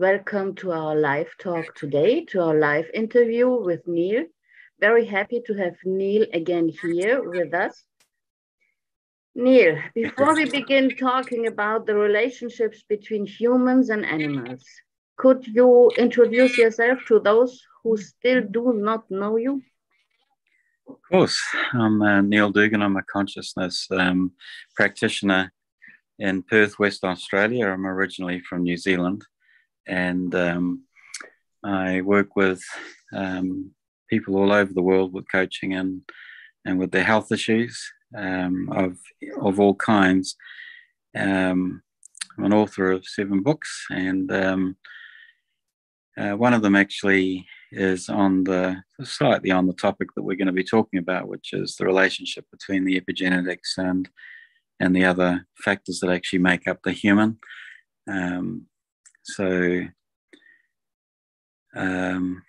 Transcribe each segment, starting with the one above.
welcome to our live talk today, to our live interview with Neil. Very happy to have Neil again here with us. Neil, before we begin talking about the relationships between humans and animals, could you introduce yourself to those who still do not know you? Of course. I'm Neil Dougan. I'm a consciousness practitioner in Perth, Western Australia. I'm originally from New Zealand, and I work with people all over the world with coaching and with their health issues of all kinds. I'm an author of 7 books, and one of them actually is slightly on the topic that we're going to be talking about, which is the relationship between the epigenetics and the other factors that actually make up the human.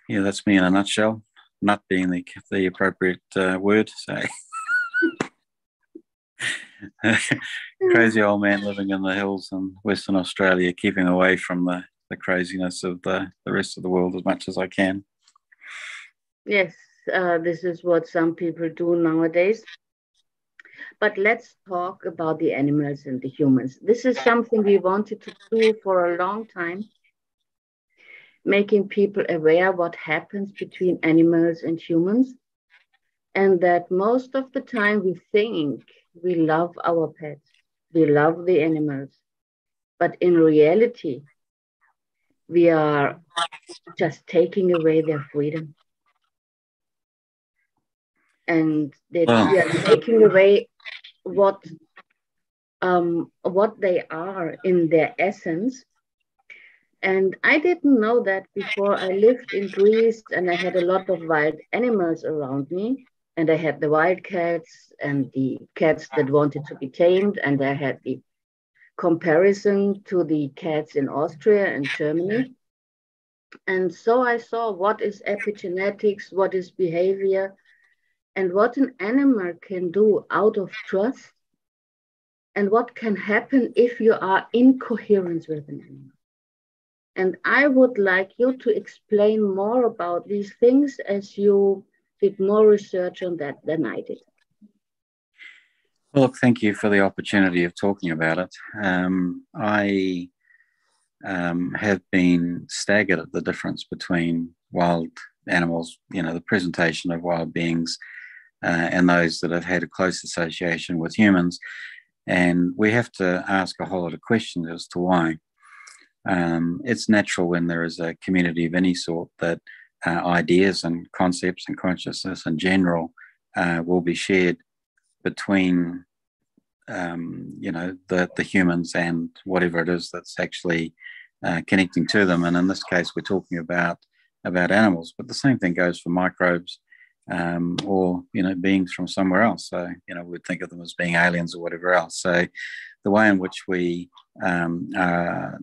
Yeah, that's me in a nutshell. Nut being the appropriate word. So, crazy old man living in the hills in Western Australia, keeping away from the craziness of the rest of the world as much as I can. Yes, this is what some people do nowadays. But let's talk about the animals and the humans. This is something we wanted to do for a long time, making people aware what happens between animals and humans, and that most of the time we think we love our pets, we love the animals, but in reality, we are just taking away their freedom. And that we are taking away what they are in their essence. And I didn't know that before. I lived in Greece and I had a lot of wild animals around me. And I had the wild cats and the cats that wanted to be tamed. And I had the comparison to the cats in Austria and Germany. And so I saw what is epigenetics, what is behavior, and what an animal can do out of trust, and what can happen if you are in coherence with an animal. And I would like you to explain more about these things, as you did more research on that than I did. Well, look, thank you for the opportunity of talking about it. I have been staggered at the difference between wild animals, the presentation of wild beings, and those that have had a close association with humans. And we have to ask a whole lot of questions as to why. It's natural when there is a community of any sort that ideas and concepts and consciousness in general will be shared between, the humans and whatever it is that's actually connecting to them. And in this case, we're talking about animals, but the same thing goes for microbes or, beings from somewhere else. So, we'd think of them as being aliens or whatever else. So the way in which we are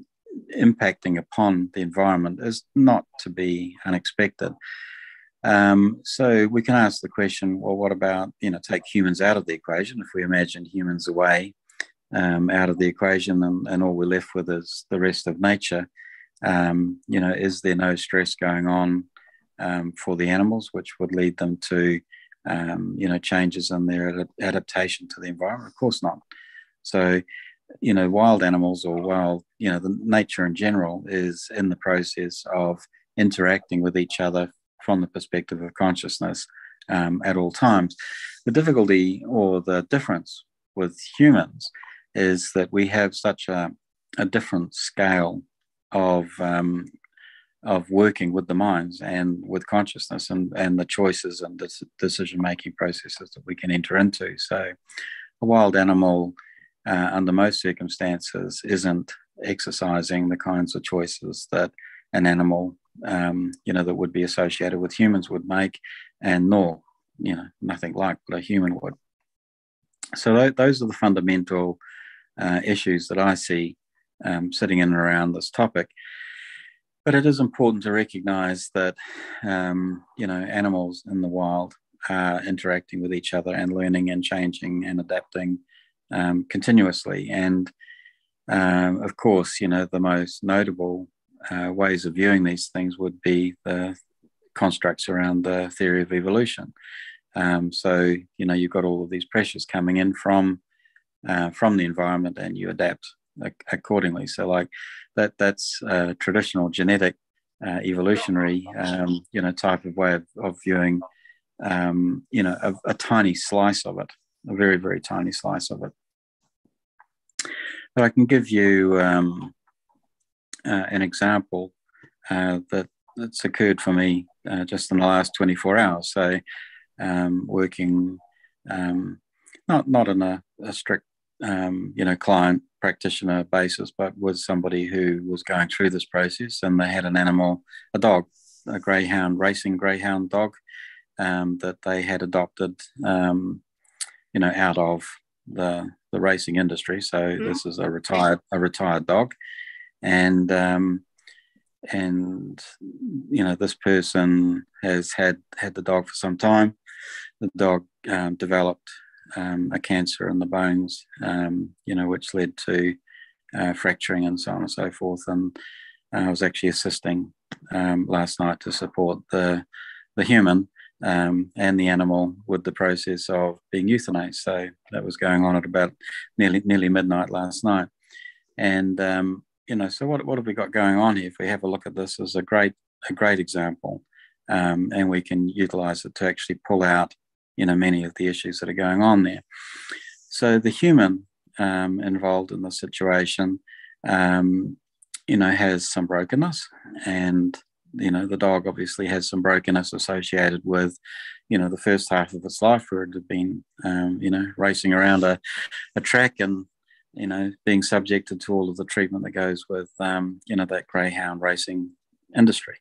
impacting upon the environment is not to be unexpected. So we can ask the question, well, what about, take humans out of the equation? If we imagine humans away out of the equation and all we're left with is the rest of nature, is there no stress going on for the animals, which would lead them to, changes in their adaptation to the environment? Of course not. So, wild animals or wild, the nature in general is in the process of interacting with each other from the perspective of consciousness at all times. The difficulty or the difference with humans is that we have such a different scale of working with the minds and with consciousness and the choices and decision-making processes that we can enter into. So a wild animal, under most circumstances, isn't exercising the kinds of choices that an animal, that would be associated with humans would make, and nor, nothing like what a human would. So those are the fundamental issues that I see sitting in and around this topic. But it is important to recognize that, animals in the wild are interacting with each other and learning and changing and adapting continuously. And of course, the most notable ways of viewing these things would be the constructs around the theory of evolution. So, you've got all of these pressures coming in from the environment, and you adapt accordingly. So, like that's a traditional genetic evolutionary, type of way of viewing, a tiny slice of it, a very, very tiny slice of it. But I can give you an example that's occurred for me just in the last 24 hours. So, working not in a strict client practitioner basis, but with somebody who was going through this process, and they had a dog, a racing greyhound dog, that they had adopted, out of the racing industry. So this is a retired dog, and this person has had the dog for some time. The dog developed a cancer in the bones, which led to fracturing and so on and so forth. And I was actually assisting last night to support the human and the animal with the process of being euthanized. So that was going on at about nearly midnight last night. And so what have we got going on here? If we have a look at this as a great example, and we can utilize it to actually pull out many of the issues that are going on there. So the human involved in the situation, has some brokenness, and the dog obviously has some brokenness associated with, the first half of its life, where it had been, racing around a track and, being subjected to all of the treatment that goes with, that greyhound racing industry.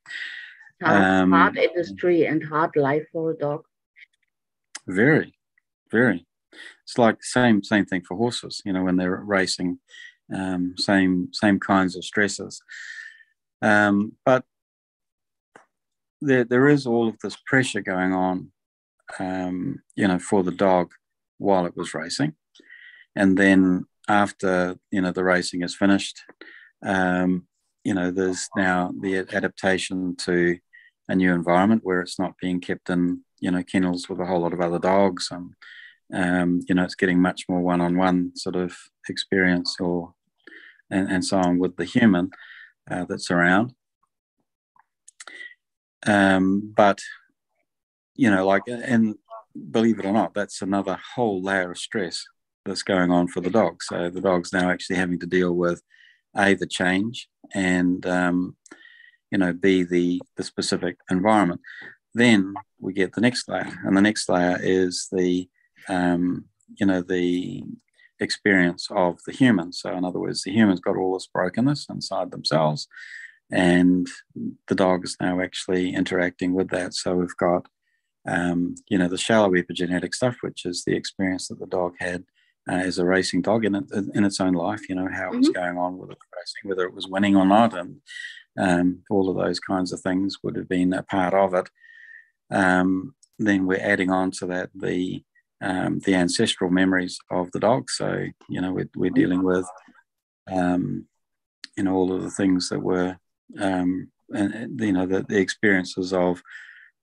Hard industry and hard life for a dog. Very, very. It's like same thing for horses, when they're racing, same kinds of stresses. But there is all of this pressure going on, for the dog while it was racing. And then after, the racing is finished, there's now the adaptation to a new environment where it's not being kept in, kennels with a whole lot of other dogs. And, it's getting much more one-on-one sort of experience and so on with the human that's around. But, and believe it or not, that's another whole layer of stress that's going on for the dog. So the dog's now actually having to deal with A, the change, and B, the specific environment. Then we get the next layer, and the next layer is the the experience of the human. So in other words, the human's got all this brokenness inside themselves, and the dog is now actually interacting with that. So we've got the shallow epigenetic stuff, which is the experience that the dog had as a racing dog in its own life, how it was going on with the racing, whether it was winning or not, and all of those kinds of things would have been a part of it. Then we're adding on to that the ancestral memories of the dog. So, we're dealing with, all of the things that were, and the experiences of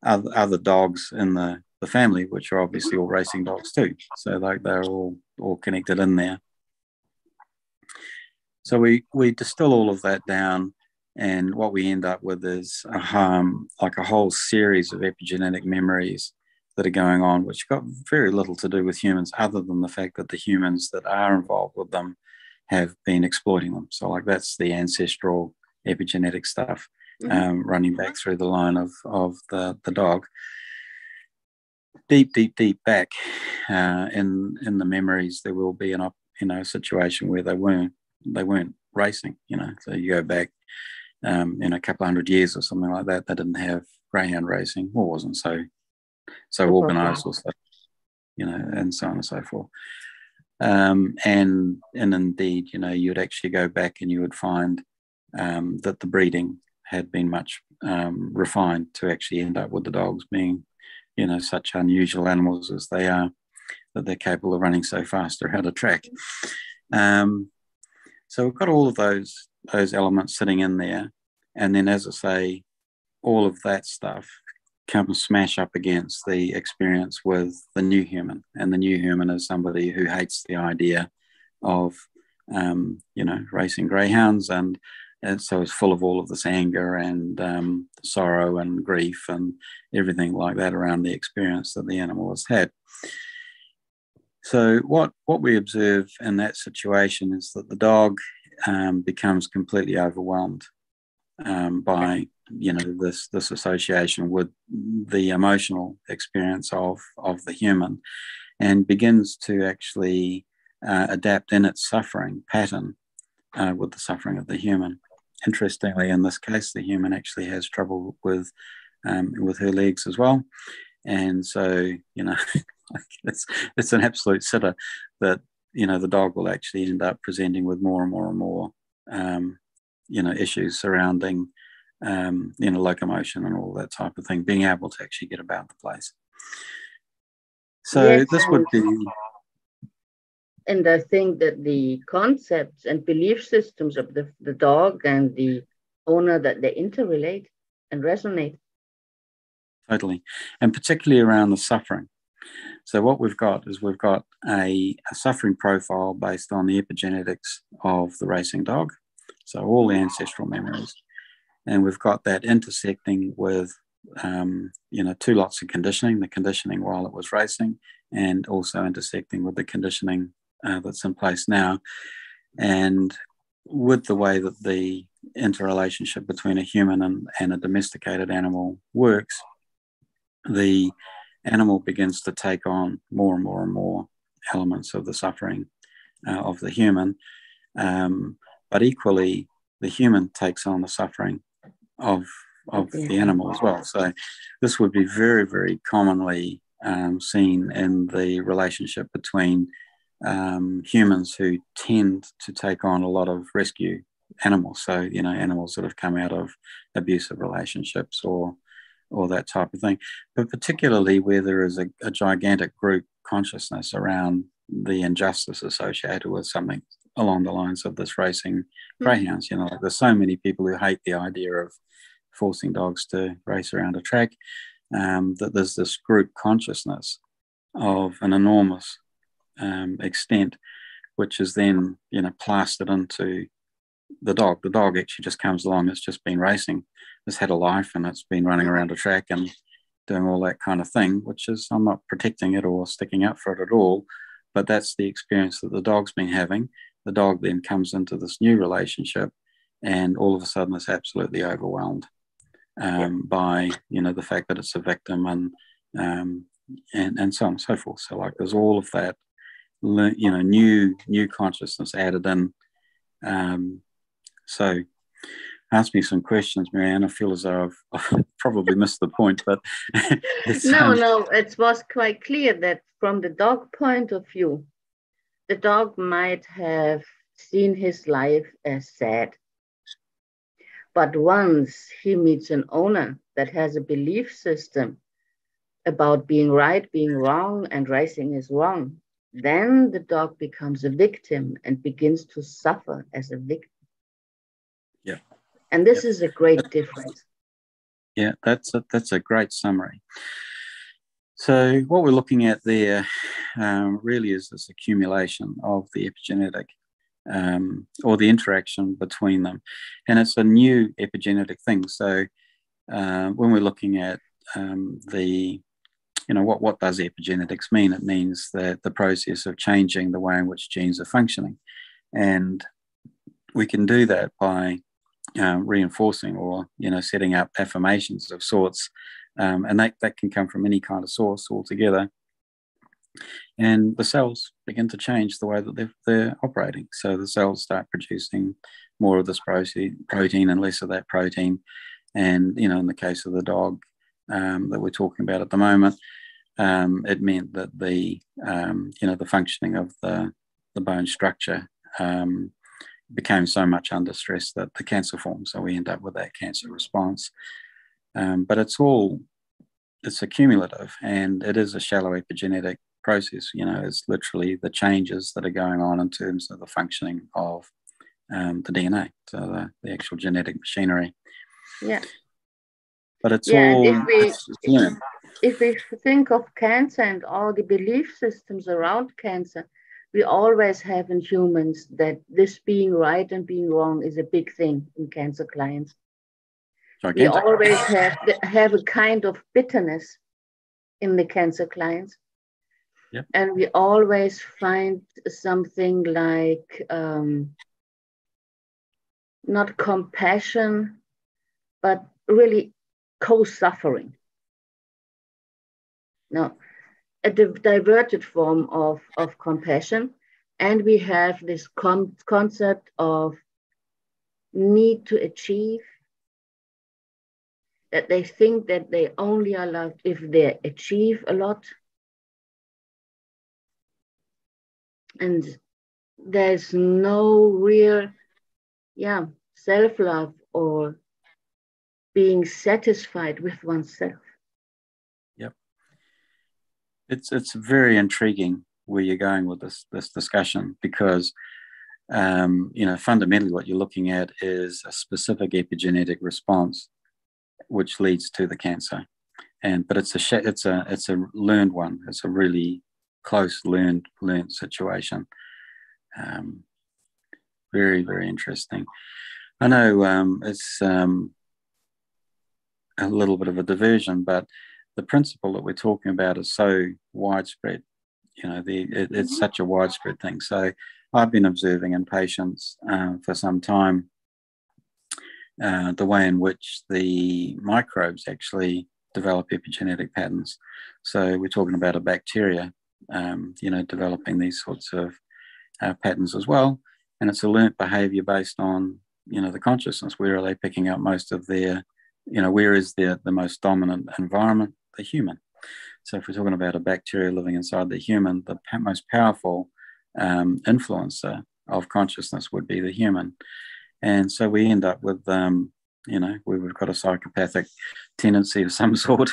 other dogs in the family, which are obviously all racing dogs too. So they're all connected in there. So we distill all of that down, and what we end up with is like a whole series of epigenetic memories that are going on, which got very little to do with humans, other than the fact that the humans that are involved with them have been exploiting them. So like that's the ancestral epigenetic stuff running back through the line of the dog. Deep back in the memories, there will be a situation where they weren't racing. So you go back in a couple of 100 years or something like that. They didn't have greyhound racing, or wasn't so organised, or so, and so on and so forth. And indeed, you'd actually go back and you would find that the breeding had been much refined to actually end up with the dogs being, such unusual animals as they are, that they're capable of running so fast around a track. So we've got all of those elements sitting in there. And then, as I say, all of that stuff comes smash up against the experience with the new human. And the new human is somebody who hates the idea of, racing greyhounds, and so it's full of all of this anger and sorrow and grief and everything like that around the experience that the animal has had. So what we observe in that situation is that the dog becomes completely overwhelmed by this association with the emotional experience of the human, and begins to actually adapt in its suffering pattern with the suffering of the human. Interestingly, in this case, the human actually has trouble with her legs as well, and so it's an absolute sitter that the dog will actually end up presenting with more and more and more issues surrounding locomotion and all that type of thing, being able to actually get about the place. So yes, this would be. And I think that the concepts and belief systems of the dog and the owner, that they interrelate and resonate. Totally. And particularly around the suffering. So what we've got is we've got a suffering profile based on the epigenetics of the racing dog. So all the ancestral memories. And we've got that intersecting with, two lots of conditioning, the conditioning while it was racing, and also intersecting with the conditioning that's in place now. And with the way that the interrelationship between a human and a domesticated animal works, the animal begins to take on more and more and more elements of the suffering of the human. But equally, the human takes on the suffering of the animal as well. So this would be very, very commonly seen in the relationship between humans who tend to take on a lot of rescue animals. So, animals that have come out of abusive relationships or that type of thing, but particularly where there is a gigantic group consciousness around the injustice associated with something along the lines of this racing greyhounds. There's so many people who hate the idea of forcing dogs to race around a track, that there's this group consciousness of an enormous extent, which is then plastered into the dog. The dog actually just comes along. It's just been racing. It's had a life and it's been running around a track and doing all that kind of thing, which is, I'm not protecting it or sticking up for it at all, but that's the experience that the dog's been having. The dog then comes into this new relationship and all of a sudden it's absolutely overwhelmed by, the fact that it's a victim and so on and so forth. So like there's all of that, new consciousness added in. So ask me some questions, Marianne. I feel as though I've probably missed the point, but no, it was quite clear that from the dog point of view, the dog might have seen his life as sad. But once he meets an owner that has a belief system about being right, being wrong, and racing is wrong, then the dog becomes a victim and begins to suffer as a victim. Yeah. And this is a great difference. Yeah, that's a great summary. So what we're looking at there really is this accumulation of the epigenetic or the interaction between them. And it's a new epigenetic thing. So when we're looking at what does epigenetics mean? It means that the process of changing the way in which genes are functioning. And we can do that by reinforcing or, setting up affirmations of sorts. And that can come from any kind of source altogether. And the cells begin to change the way that they're operating. So the cells start producing more of this protein and less of that protein. And, in the case of the dog that we're talking about at the moment, it meant that the functioning of the bone structure became so much under stress that the cancer formed. So we end up with that cancer response. But it's accumulative, and it is a shallow epigenetic process. It's literally the changes that are going on in terms of the functioning of the DNA, so the actual genetic machinery. Yeah. But it's Yeah. And all it's learned. if we think of cancer and all the belief systems around cancer, we always have in humans that this being right and being wrong is a big thing in cancer clients. We Gigantic. always have a kind of bitterness in the cancer clients. Yep. And we always find something like not compassion, but really co-suffering. Now, a diverted form of compassion. And we have this concept of need to achieve, that they think that they only are loved if they achieve a lot. And there's no real, self-love or being satisfied with oneself. Yep. It's very intriguing where you're going with this discussion, because fundamentally what you're looking at is a specific epigenetic response which leads to the cancer, but it's a learned one. It's a really close learned situation. Very, very interesting. I know it's a little bit of a diversion, but the principle that we're talking about is so widespread. It's such a widespread thing. So I've been observing in patients for some time the way in which the microbes actually develop epigenetic patterns. So we're talking about a bacteria, developing these sorts of patterns as well. And it's a learnt behavior based on, the consciousness. Where are they picking up most of their, where is the most dominant environment? The human. So if we're talking about a bacteria living inside the human, the most powerful influencer of consciousness would be the human. And so we end up with, we've got a psychopathic tendency of some sort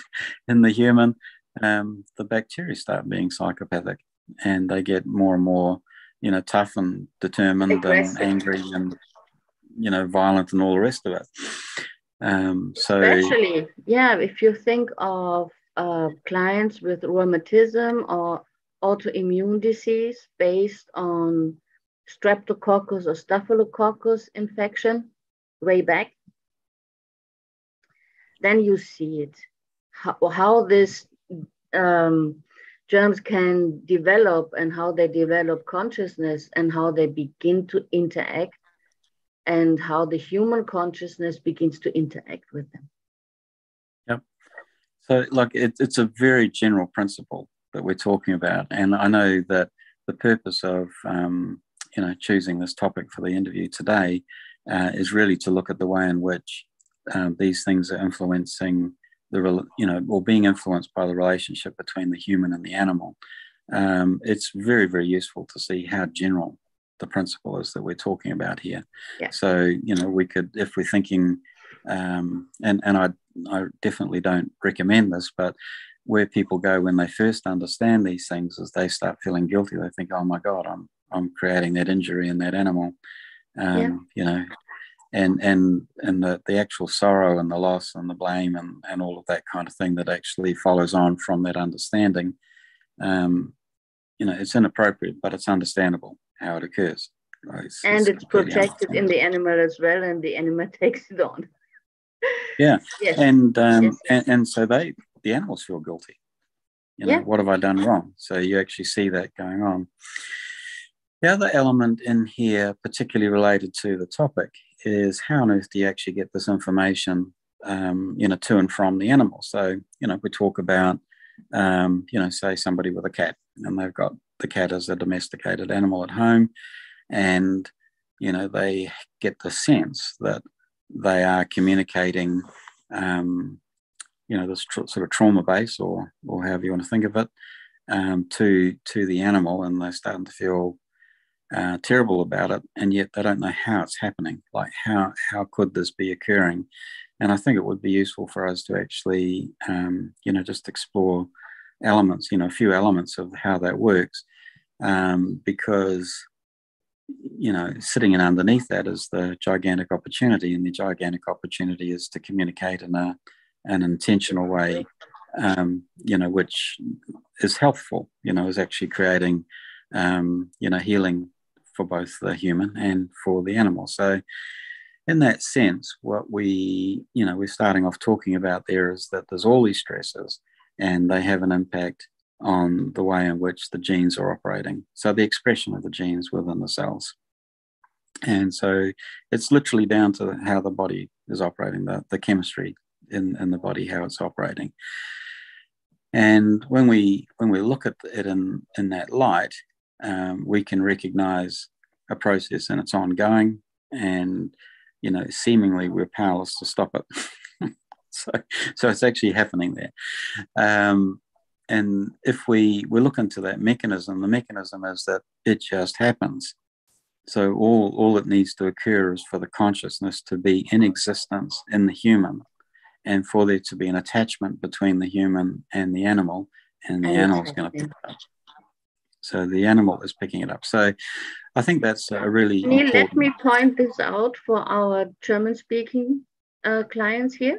in the human. The bacteria start being psychopathic, and they get more and more, tough and determined aggressive, and angry and, violent and all the rest of it. Especially, if you think of clients with rheumatism or autoimmune disease based on streptococcus or staphylococcus infection way back, then you see it, how this germs can develop and how they develop consciousness and how they begin to interact and how the human consciousness begins to interact with them. Yep. So it's a very general principle that we're talking about. And I know that the purpose of, choosing this topic for the interview today is really to look at the way in which these things are influencing or being influenced by the relationship between the human and the animal. It's very, very useful to see how general the principle is that we're talking about here. Yeah. So, we could, if we're thinking, and I definitely don't recommend this, but where people go when they first understand these things is they start feeling guilty. They think, oh my God, I'm creating that injury in that animal. And the actual sorrow and the loss and the blame and all of that kind of thing that actually follows on from that understanding, it's inappropriate, but it's understandable how it occurs. Right? It's protected in the animal as well, and the animal takes it on. Yeah. Yes. And so the animals feel guilty. What have I done wrong? So you actually see that going on. The other element in here, particularly related to the topic, is how on earth do you actually get this information, to and from the animal? So, we talk about, say somebody with a cat, and they've got the cat as a domesticated animal at home, and, they get the sense that they are communicating, this sort of trauma base or however you want to think of it, to the animal, and they're starting to feel terrible about it, and yet they don't know how it's happening. Like how could this be occurring? And I think it would be useful for us to actually, just explore elements, a few elements of how that works, because sitting in underneath that is the gigantic opportunity, and the gigantic opportunity is to communicate in an intentional way, which is healthful, is actually creating, healing for both the human and for the animal. So in that sense, what we're starting off talking about there is that there's all these stresses and they have an impact on the way in which the genes are operating. So the expression of the genes within the cells. And so it's literally down to how the body is operating, the chemistry in the body, how it's operating. And when we look at it in that light, we can recognize a process and it's ongoing, and seemingly we're powerless to stop it. so it's actually happening there. And if we look into that mechanism, the mechanism is that it just happens. So all that needs to occur is for the consciousness to be in existence in the human, and for there to be an attachment between the human and the animal animal's going to pick it up. So the animal is picking it up. So I think that's a really important... Let me point this out for our German-speaking clients here,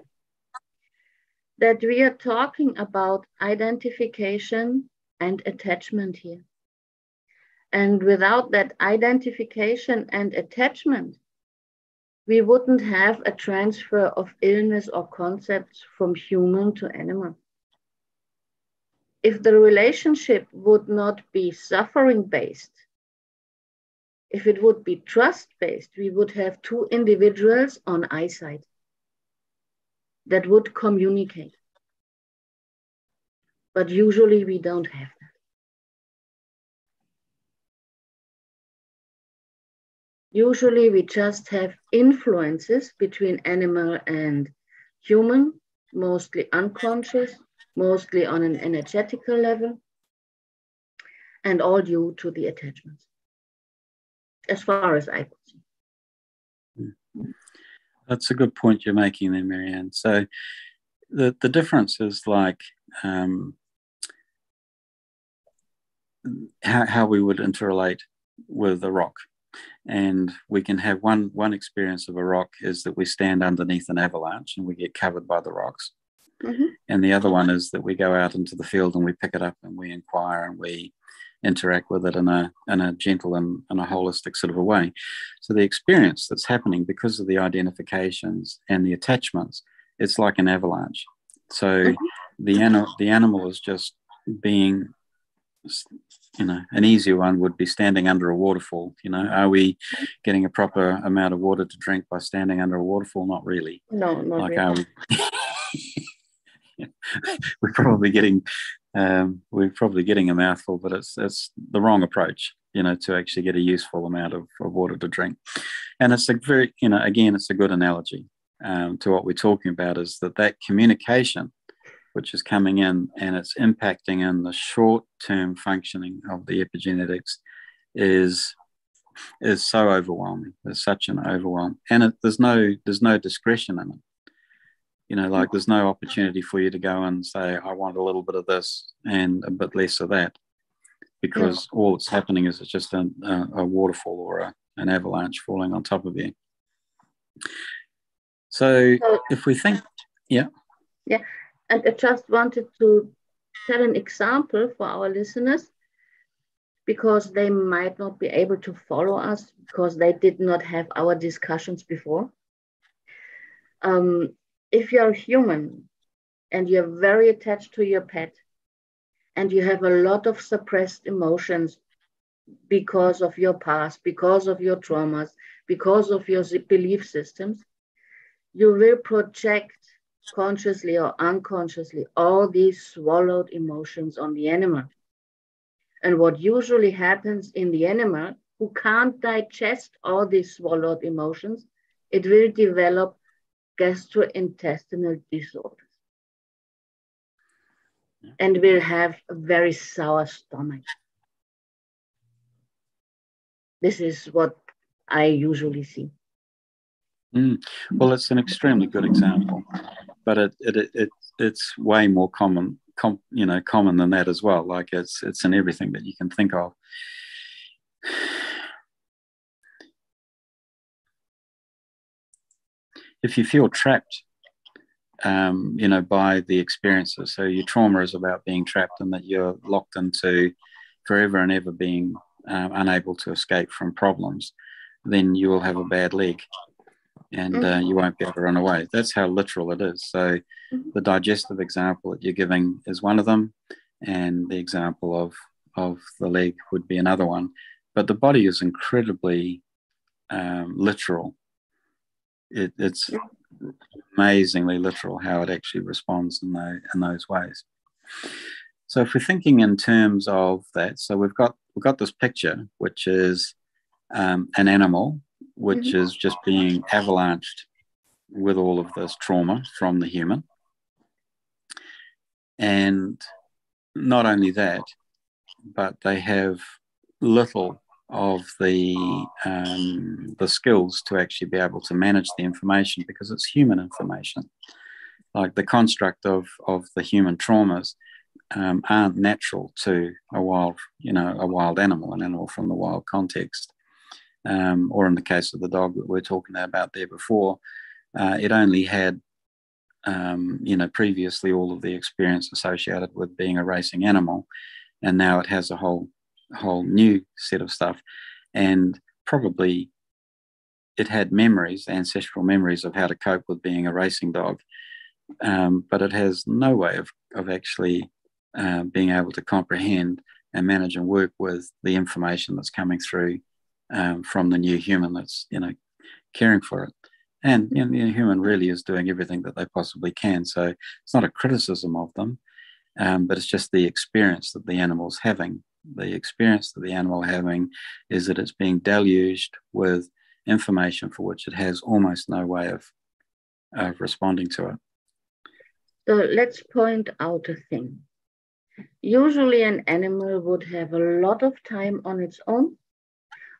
that we are talking about identification and attachment here. And without that identification and attachment, we wouldn't have a transfer of illness or concepts from human to animal. If the relationship would not be suffering-based, if it would be trust-based, we would have two individuals on eyesight that would communicate. But usually we don't have that. Usually we just have influences between animal and human, mostly unconscious, mostly on an energetical level, and all due to the attachments, as far as I could see. That's a good point you're making there, Marianne. So the difference is like how we would interrelate with a rock. And we can have one experience of a rock is that we stand underneath an avalanche and we get covered by the rocks. Mm-hmm. And the other one is that we go out into the field and we pick it up and we inquire and we interact with it in a gentle and a holistic sort of a way. So the experience that's happening because of the identifications and the attachments, it's like an avalanche. So the animal is just being, an easier one would be standing under a waterfall. Are we getting a proper amount of water to drink by standing under a waterfall? Not really. No, not really. We're probably getting a mouthful, but it's the wrong approach, to actually get a useful amount of water to drink. And it's a very, again, it's a good analogy to what we're talking about, is that communication, which is coming in and it's impacting in the short-term functioning of the epigenetics, is so overwhelming. There's such an overwhelm, and there's no discretion in it. Like there's no opportunity for you to go and say, I want a little bit of this and a bit less of that, because all that's happening is it's just a waterfall or an avalanche falling on top of you. So if we think, yeah. And I just wanted to tell an example for our listeners, because they might not be able to follow us because they did not have our discussions before. If you're human and you're very attached to your pet and you have a lot of suppressed emotions because of your past, because of your traumas, because of your belief systems, you will project consciously or unconsciously all these swallowed emotions on the animal. And what usually happens in the animal who can't digest all these swallowed emotions, it will develop gastrointestinal disorders and will have a very sour stomach. This is what I usually see. Well, it's an extremely good example, but it's way more common than that as well. Like it's in everything that you can think of. if you feel trapped, by the experiences, so your trauma is about being trapped and that you're locked into forever and ever being unable to escape from problems, then you will have a bad leg and you won't be able to run away. That's how literal it is. So the digestive example that you're giving is one of them, and the example of the leg would be another one. But the body is incredibly literal. It's amazingly literal how it actually responds in those ways. So if we're thinking in terms of that, so we've got this picture, which is an animal which is just being avalanched with all of this trauma from the human. And not only that, but they have little of the skills to actually be able to manage the information, because it's human information. Like the construct of the human traumas aren't natural to a wild animal, an animal from the wild context. Or in the case of the dog that we're talking about there before, it only had, previously all of the experience associated with being a racing animal, and now it has a whole new set of stuff, and probably it had ancestral memories of how to cope with being a racing dog, but it has no way of actually being able to comprehend and manage and work with the information that's coming through from the new human that's caring for it. And the human really is doing everything that they possibly can. So it's not a criticism of them, but it's just the experience that the animal's having. The experience that the animal having is that it's being deluged with information for which it has almost no way of responding to it. So let's point out a thing. Usually an animal would have a lot of time on its own,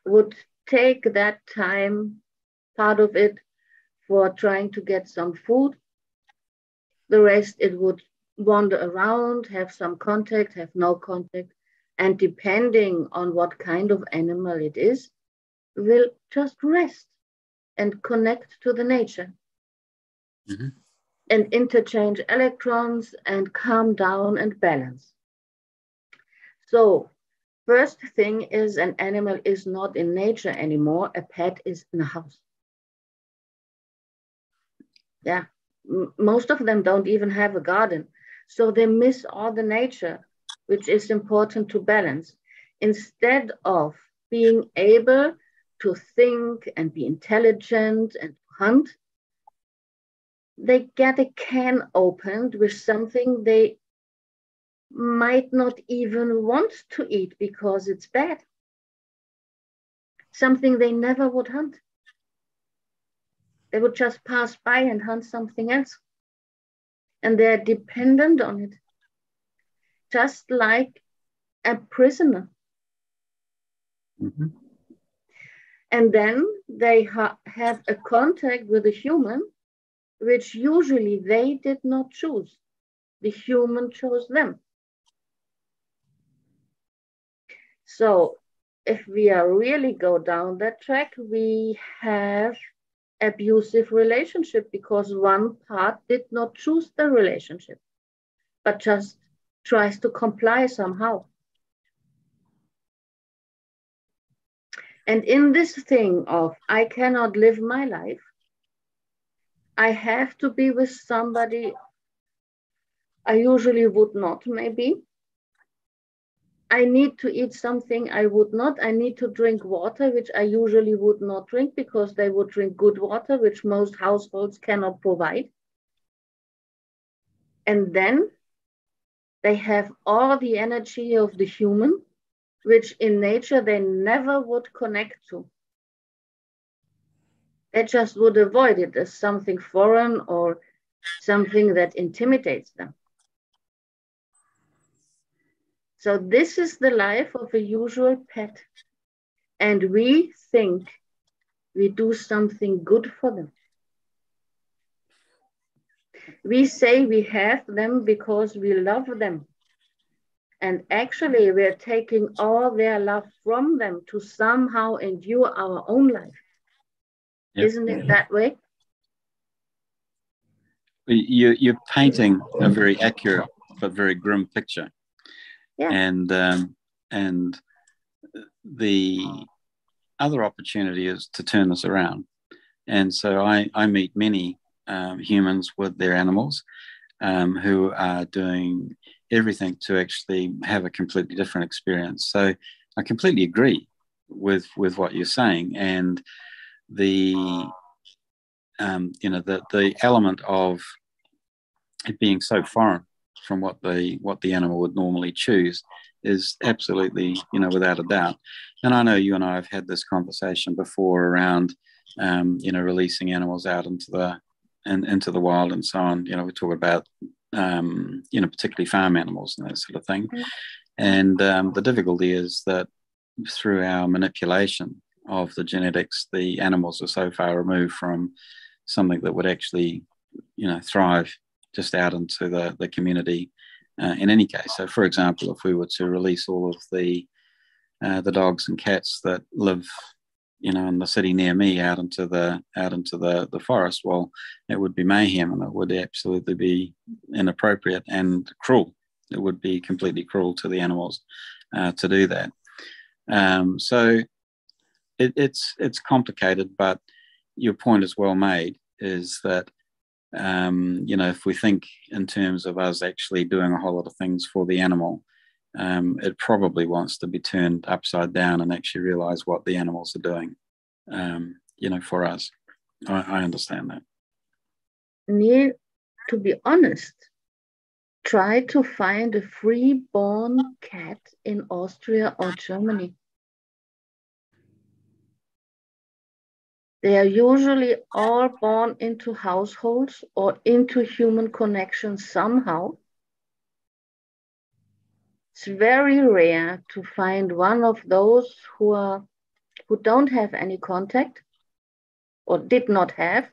would take that time, part of it, for trying to get some food. The rest, it would wander around, have some contact, have no contact, and depending on what kind of animal it is, will just rest and connect to the nature. And interchange electrons and calm down and balance. So first thing is, an animal is not in nature anymore. A pet is in a house. Yeah, most of them don't even have a garden. So they miss all the nature, which is important to balance. Instead of being able to think and be intelligent and hunt, they get a can opened with something they might not even want to eat because it's bad. Something they never would hunt. They would just pass by and hunt something else. And they're dependent on it. Just like a prisoner. And then they have a contact with a human, which usually they did not choose. The human chose them. So if we are really go down that track, we have abusive relationship because one part did not choose the relationship, but just tries to comply somehow. And in this thing of, I cannot live my life, I have to be with somebody I usually would not, maybe. I need to eat something I would not. I need to drink water, which I usually would not drink because they would drink good water, which most households cannot provide. And then they have all the energy of the human, which in nature they never would connect to. They just would avoid it as something foreign or something that intimidates them. So this is the life of a usual pet. And we think we do something good for them. We say we have them because we love them. And actually we're taking all their love from them to somehow endure our own life. Yep. Isn't it that way? you're painting a very accurate but very grim picture. Yeah. And the other opportunity is to turn this around. And so I meet many humans with their animals who are doing everything to actually have a completely different experience. So I completely agree with what you're saying, and the the element of it being so foreign from what the animal would normally choose is absolutely, without a doubt. And I know you and I have had this conversation before around releasing animals out into the wild and so on. We talk about particularly farm animals and that sort of thing. And the difficulty is that through our manipulation of the genetics, the animals are so far removed from something that would actually, thrive just out into the community in any case. So, for example, if we were to release all of the dogs and cats that live, in the city near me out into the forest, well, it would be mayhem, and it would absolutely be inappropriate and cruel. It would be completely cruel to the animals to do that. So it's complicated, but your point is well made, is that if we think in terms of us actually doing a whole lot of things for the animal, it probably wants to be turned upside down and actually realize what the animals are doing, for us. I understand that. Neil, to be honest, try to find a free-born cat in Austria or Germany. They are usually all born into households or into human connections somehow. It's very rare to find one of those who don't have any contact or did not have,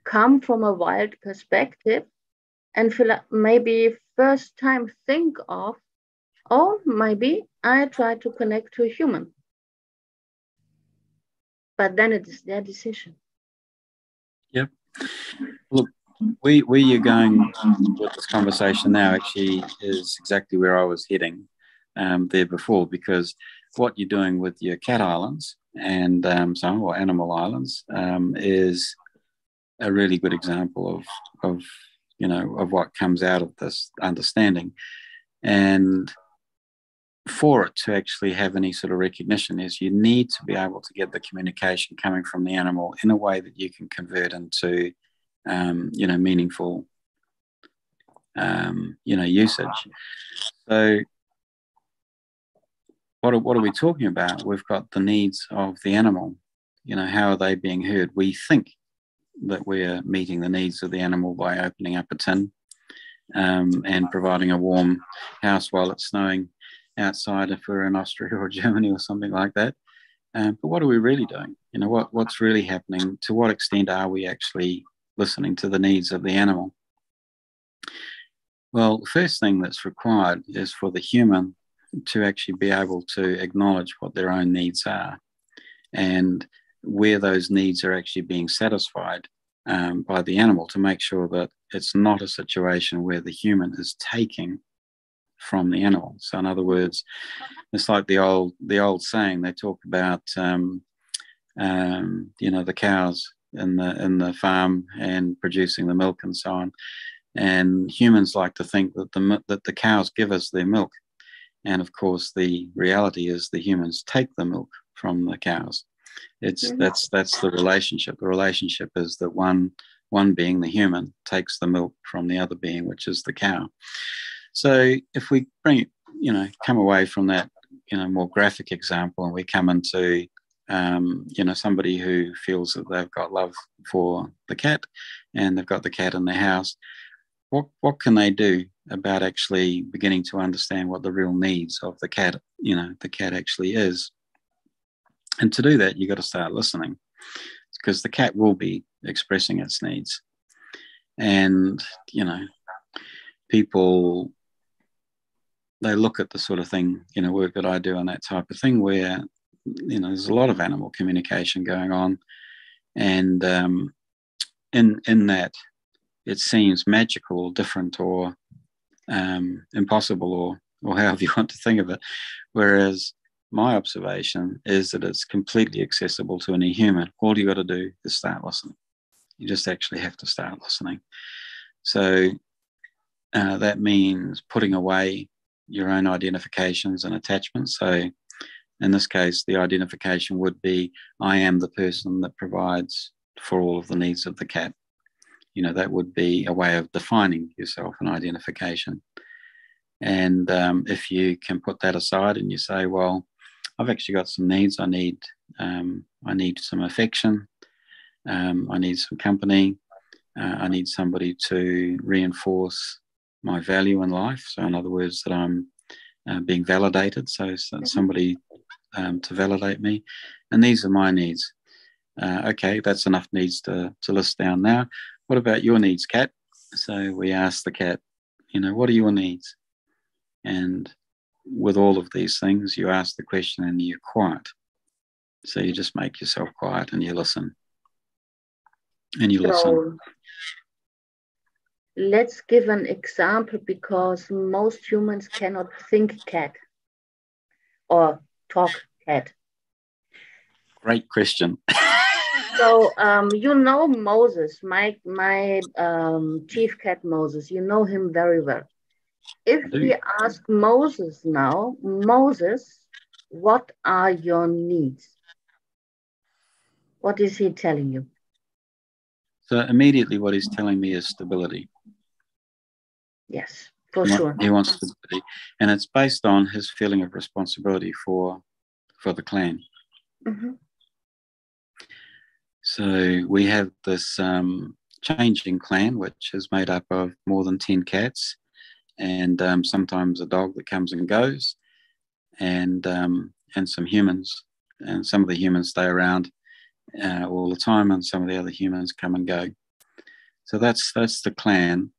come from a wild perspective and maybe first time think of, oh, maybe I try to connect to a human. But then it is their decision. Yep. Look, where you're going with this conversation now actually is exactly where I was heading there before, because what you're doing with your cat islands and or animal islands is a really good example of what comes out of this understanding. And for it to actually have any sort of recognition is you need to be able to get the communication coming from the animal in a way that you can convert into meaningful usage. So what are we talking about? We've got the needs of the animal. How are they being heard? We think that we're meeting the needs of the animal by opening up a tin and providing a warm house while it's snowing outside, if we're in Austria or Germany or something like that. But what are we really doing? What's really happening? To what extent are we actually listening to the needs of the animal? Well, the first thing that's required is for the human to actually be able to acknowledge what their own needs are and where those needs are actually being satisfied by the animal, to make sure that it's not a situation where the human is taking from the animal. So in other words, it's like the old saying, they talk about the cows in the farm and producing the milk and so on, and humans like to think that the cows give us their milk, and of course the reality is the humans take the milk from the cows. That's the relationship. The relationship is that one being, the human, takes the milk from the other being, which is the cow. So if we come away from that, more graphic example, and we come into, somebody who feels that they've got love for the cat and they've got the cat in their house, what can they do about actually beginning to understand what the real needs of the cat, the cat actually is? And to do that, you've got to start listening, because the cat will be expressing its needs. And, people, they look at the sort of thing, work that I do and that type of thing, where, there's a lot of animal communication going on. And in that, it seems magical or different or impossible or however you want to think of it. Whereas my observation is that it's completely accessible to any human. All you got to do is start listening. You just actually have to start listening. So that means putting away your own identifications and attachments. So in this case, the identification would be, I am the person that provides for all of the needs of the cat. You know, that would be a way of defining yourself, an identification. And if you can put that aside and you say, well, I've actually got some needs. I need some affection. I need some company. I need somebody to reinforce my value in life. So in other words, that I'm being validated. So somebody to validate me. And these are my needs. Okay, that's enough needs to list down now. What about your needs, cat? So we ask the cat, you know, what are your needs? And with all of these things, you ask the question and you're quiet. So you just make yourself quiet and you listen. And you listen. Let's give an example, because most humans cannot think cat or talk cat. Great question. So you know Moses, my chief cat Moses. You know him very well. If we ask Moses now, Moses, what are your needs? What is he telling you? So immediately what he's telling me is stability. Yes, for sure. He wants stability. And it's based on his feeling of responsibility for the clan. Mm-hmm. So we have this changing clan, which is made up of more than 10 cats, and sometimes a dog that comes and goes, and some humans. And some of the humans stay around all the time, and some of the other humans come and go. So that's the clan,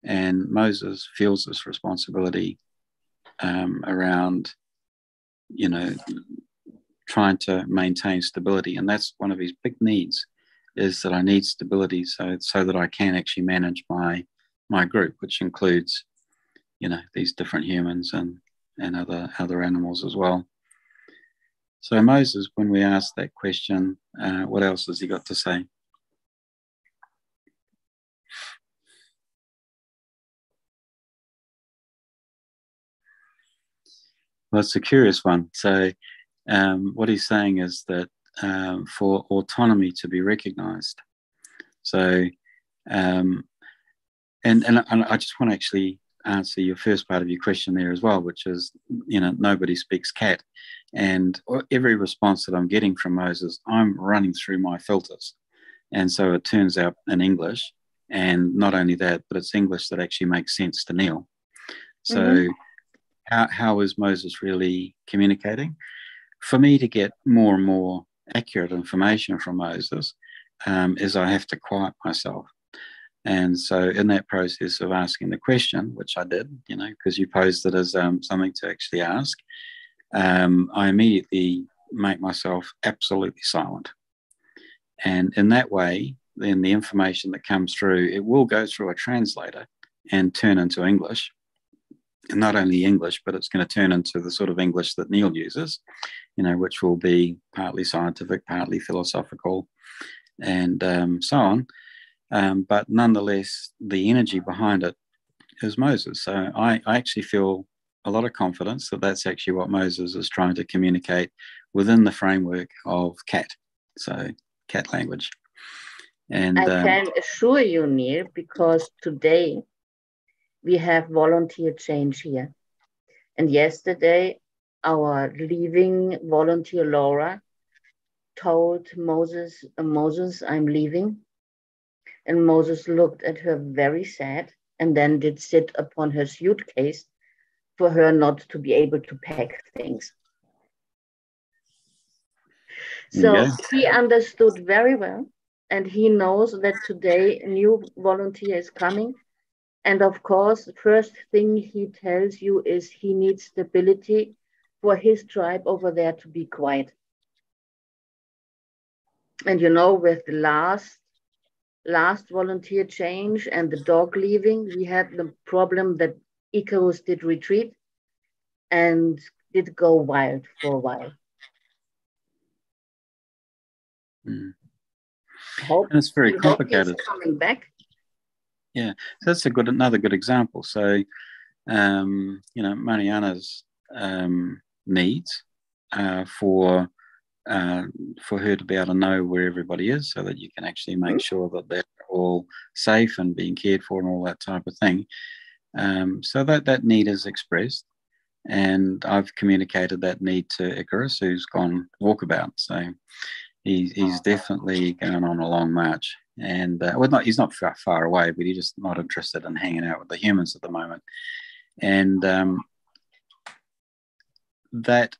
and Moses feels this responsibility around, you know, trying to maintain stability, and that's one of his big needs, is that I need stability so that I can actually manage my group, which includes, you know, these different humans and other animals as well. So Moses, when we ask that question, what else has he got to say? Well, it's a curious one. So what he's saying is that for autonomy to be recognized. So, and I just want to actually answer your first part of your question there as well, which is, you know, nobody speaks cat. And every response that I'm getting from Moses, I'm running through my filters. And so it turns out in English, and not only that, but it's English that actually makes sense to Neil. So how is Moses really communicating? For me to get more and more accurate information from Moses is I have to quiet myself. And so in that process of asking the question, which I did, you know, because you posed it as something to actually ask, I immediately make myself absolutely silent. And in that way, then the information that comes through, it will go through a translator and turn into English. And not only English, but it's going to turn into the sort of English that Neil uses, you know, which will be partly scientific, partly philosophical, and so on. But nonetheless, the energy behind it is Moses. So I actually feel a lot of confidence that that's actually what Moses is trying to communicate within the framework of cat, so cat language. And I can assure you, Neil, because today we have volunteer change here. And yesterday, our leaving volunteer Laura told Moses, I'm leaving. And Moses looked at her very sad, and then did sit upon her suitcase for her not to be able to pack things. So he understood very well, and he knows that today a new volunteer is coming. And of course, the first thing he tells you is he needs stability for his tribe over there to be quiet. And you know, with the last last volunteer change and the dog leaving, we had the problem that Icarus did retreat and did go wild for a while. Mm. Hope, And it's very complicated. Hope he's coming back. Yeah, so that's another good example. So, Mariana's needs for her to be able to know where everybody is, so that you can actually make sure that they're all safe and being cared for and all that type of thing. So that need is expressed, and I've communicated that need to Icarus, who's gone walkabout. So he's definitely going on a long march. And he's not far away, but he's just not interested in hanging out with the humans at the moment. And that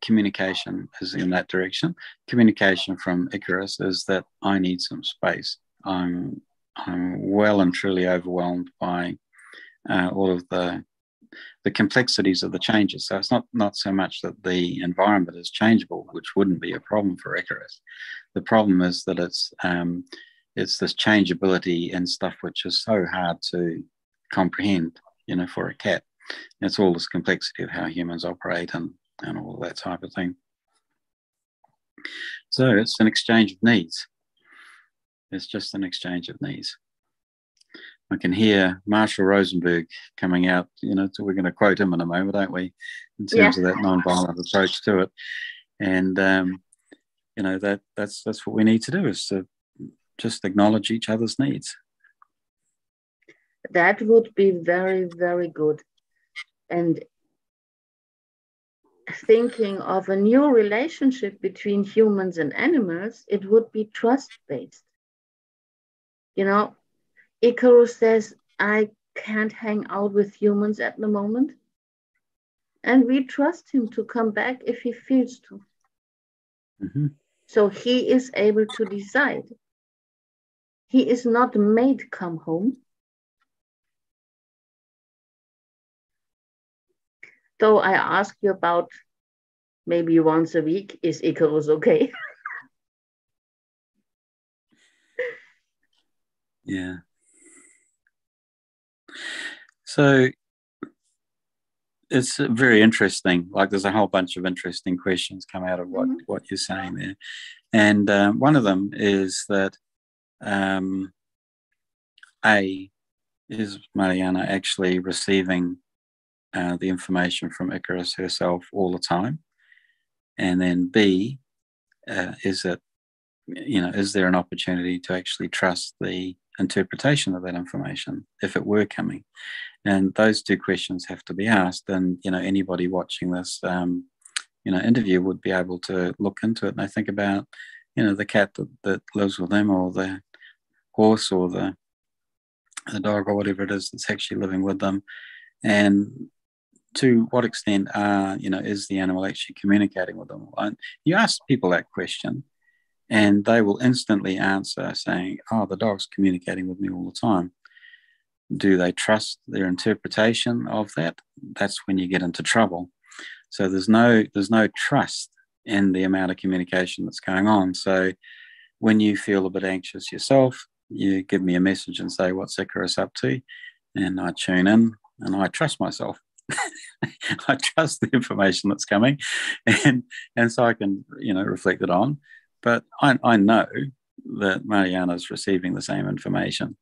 communication is in that direction. Communication from Icarus is that I need some space. I'm well and truly overwhelmed by all of the complexities of the changes. So it's not so much that the environment is changeable, which wouldn't be a problem for Icarus. The problem is that it's this changeability and stuff which is so hard to comprehend, for a cat. It's all this complexity of how humans operate and all that type of thing. So it's an exchange of needs. It's just an exchange of needs. I can hear Marshall Rosenberg coming out, so we're going to quote him in a moment, aren't we, in terms of that non-violent approach to it. And, that's what we need to do, is to just acknowledge each other's needs. That would be very, very good. And thinking of a new relationship between humans and animals, it would be trust-based. Icarus says, I can't hang out with humans at the moment. And we trust him to come back if he feels to. Mm-hmm. So he is able to decide. He is not made come home. So I ask you about maybe once a week, is Icarus okay? Yeah. So it's very interesting. Like, there's a whole bunch of interesting questions come out of what you're saying there. And one of them is that, is Mariana actually receiving the information from Icarus herself all the time? And then B, is there an opportunity to actually trust the interpretation of that information if it were coming? And those two questions have to be asked. And, anybody watching this, interview would be able to look into it. And they think about, the cat that lives with them, or the horse, or the dog, or whatever it is that's actually living with them. And to what extent is the animal actually communicating with them? And you ask people that question, and they will instantly answer saying, oh, the dog's communicating with me all the time. Do they trust their interpretation of that? That's when you get into trouble. So there's no trust in the amount of communication that's going on. So when you feel a bit anxious yourself, you give me a message and say, what's Icarus up to? And I tune in and I trust myself. I trust the information that's coming, and so I can reflect it on. But I know that Mariana's receiving the same information.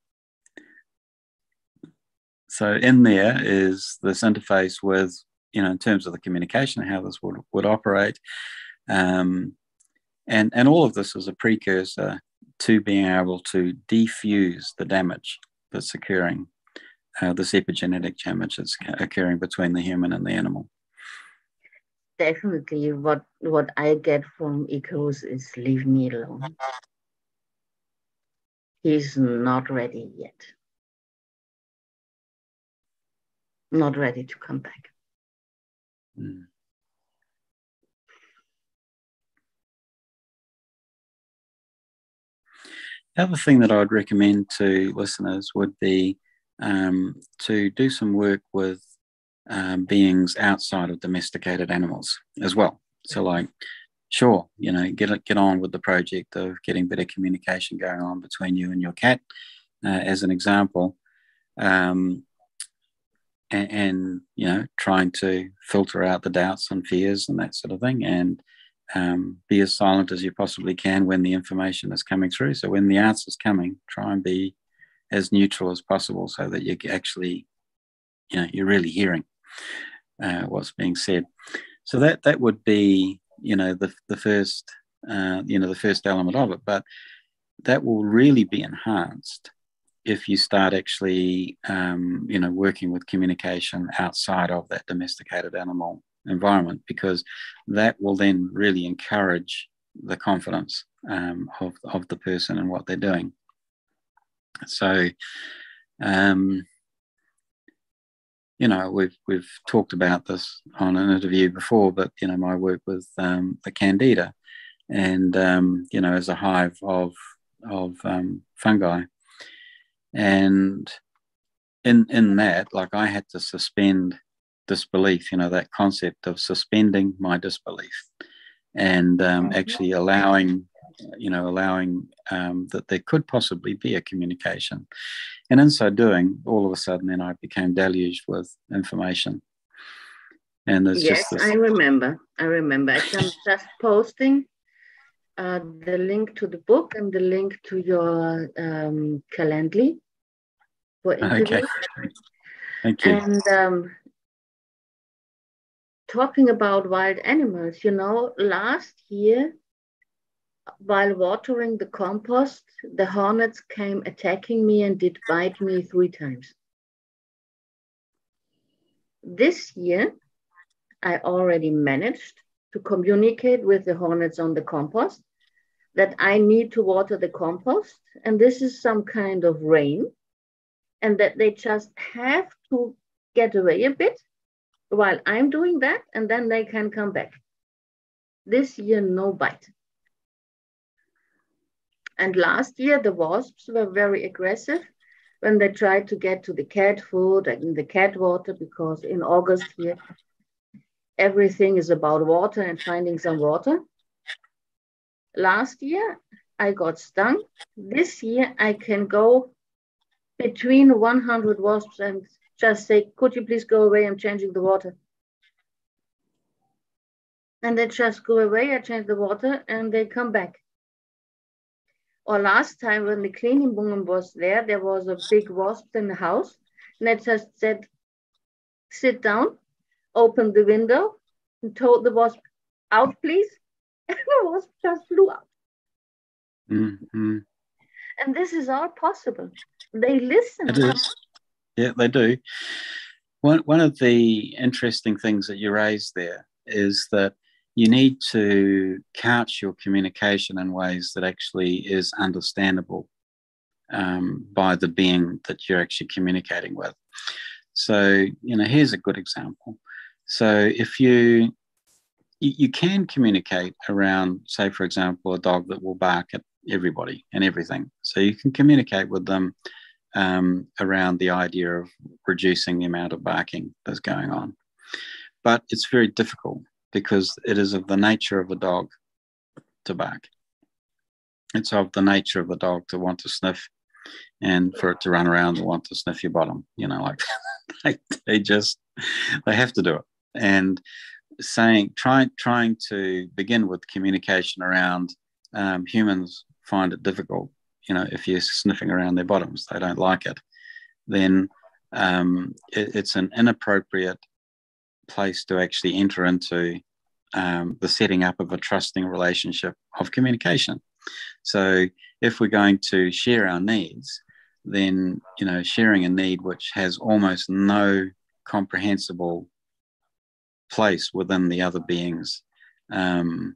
So in there is this interface with, in terms of the communication, how this would operate. And all of this is a precursor to being able to defuse the damage that's occurring, this epigenetic damage that's occurring between the human and the animal. Definitely, what I get from Icarus is leave me alone. He's not ready yet. Not ready to come back. Mm. The other thing that I would recommend to listeners would be to do some work with beings outside of domesticated animals as well. So, like sure, get on with the project of getting better communication going on between you and your cat, as an example. And trying to filter out the doubts and fears and that sort of thing, and be as silent as you possibly can when the information is coming through. So when the answer is coming, try and be as neutral as possible, so that you actually, you're really hearing what's being said. So that would be, the first, the first element of it. But that will really be enhanced if you start actually, working with communication outside of that domesticated animal environment, because that will then really encourage the confidence of the person and what they're doing. So, we've talked about this on an interview before, but my work with the Candida, and as a hive of fungi. And in that, like, I had to suspend disbelief, that concept of suspending my disbelief, and actually allowing that there could possibly be a communication. And in so doing, all of a sudden, then I became deluged with information. And there's yes, I remember. I'm just posting the link to the book and the link to your Calendly for interviews. Okay. Thank you. And talking about wild animals, last year, while watering the compost, the hornets came attacking me and did bite me 3 times. This year, I already managed to communicate with the hornets on the compost that I need to water the compost, and this is some kind of rain, and that they just have to get away a bit while I'm doing that, and then they can come back. This year, no bite. And last year, the wasps were very aggressive when they tried to get to the cat food and the cat water, because in August here, everything is about water and finding some water. Last year, I got stung. This year, I can go between 100 wasps and just say, could you please go away? I'm changing the water. And they just go away, I change the water, and they come back. Or last time when the cleaning woman was there was a big wasp in the house. And I just said, sit down, opened the window, and told the wasp, out, please. And the wasp just flew out. Mm-hmm. And this is all possible. They listen. It is. Yeah, they do. One of the interesting things that you raised there is that you need to couch your communication in ways that actually is understandable by the being that you're actually communicating with. So, here's a good example. So if you can communicate around, say, for example, a dog that will bark at everybody and everything. So you can communicate with them around the idea of reducing the amount of barking that's going on. But it's very difficult, because it is of the nature of a dog to bark. It's of the nature of a dog to want to sniff, and for it to run around and want to sniff your bottom. Like they have to do it. And trying to begin with communication around humans find it difficult. If you're sniffing around their bottoms, they don't like it. Then it's an inappropriate place to actually enter into the setting up of a trusting relationship of communication. So if we're going to share our needs, then sharing a need which has almost no comprehensible place within the other being's nature,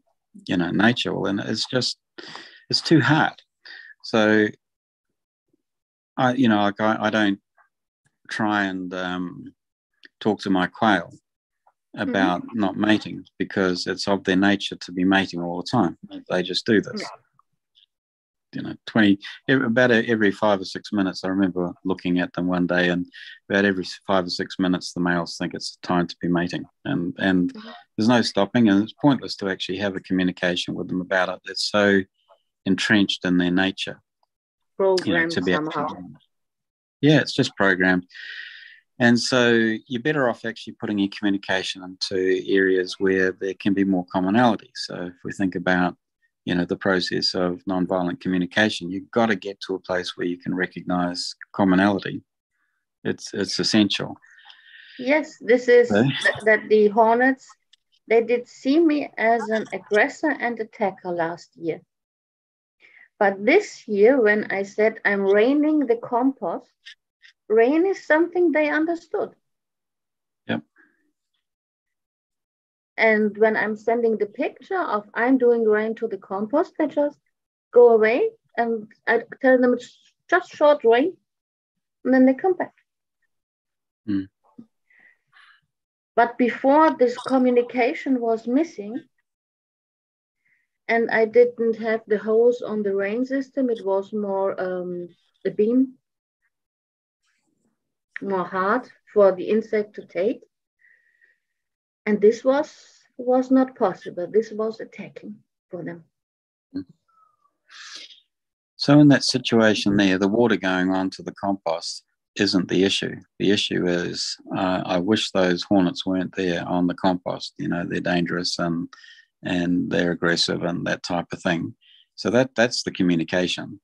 well, then it's too hard. So I don't try and talk to my quail about not mating, because it's of their nature to be mating all the time. They just do this. about every 5 or 6 minutes. I remember looking at them one day, and about every 5 or 6 minutes, the males think it's time to be mating, and there's no stopping, and it's pointless to actually have a communication with them about it. It's so entrenched in their nature, Programmed to be somehow. yeah, it's just programmed. And so you're better off actually putting your communication into areas where there can be more commonality. So if we think about, the process of nonviolent communication, you've got to get to a place where you can recognize commonality. It's essential. Yes, this is that the hornets, they did see me as an aggressor and attacker last year. But this year, when I said I'm raining the compost, rain is something they understood. Yep. And when I'm sending the picture of I'm doing rain to the compost, they just go away, and I tell them it's just short rain, and then they come back. Mm. But before, this communication was missing, and I didn't have the hose on the rain system. It was more the beam, more hard for the insect to take. And this was not possible. This was attacking for them. So in that situation there, the water going onto the compost isn't the issue. The issue is, I wish those hornets weren't there on the compost. They're dangerous and they're aggressive and that type of thing. So that's the communication.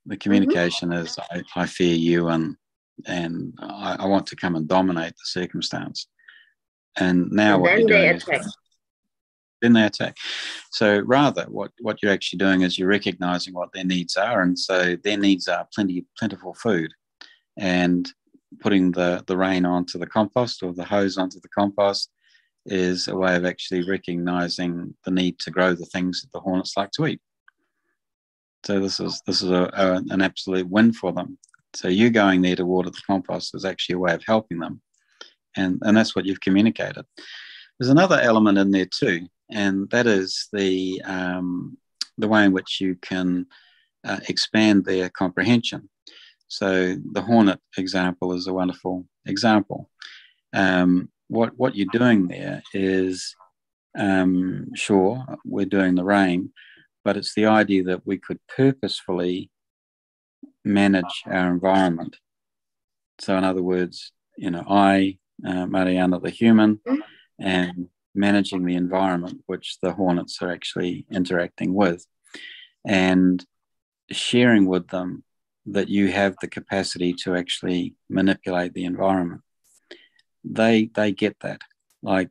The communication is, I fear you and I want to come and dominate the circumstance. And now what you're doing is then they attack. So rather, what you're actually doing is you're recognizing what their needs are, and so their needs are plentiful food, and putting the rain onto the compost or the hose onto the compost is a way of actually recognizing the need to grow the things that the hornets like to eat. So this is an absolute win for them. So you going there to water the compost is actually a way of helping them, and that's what you've communicated. There's another element in there too, and that is the way in which you can expand their comprehension. So the hornet example is a wonderful example. What you're doing there is, sure, we're doing the rain, but it's the idea that we could purposefully manage our environment. So in other words, I, Mariana, the human, and managing the environment which the hornets are actually interacting with, and sharing with them that you have the capacity to actually manipulate the environment. They get that, like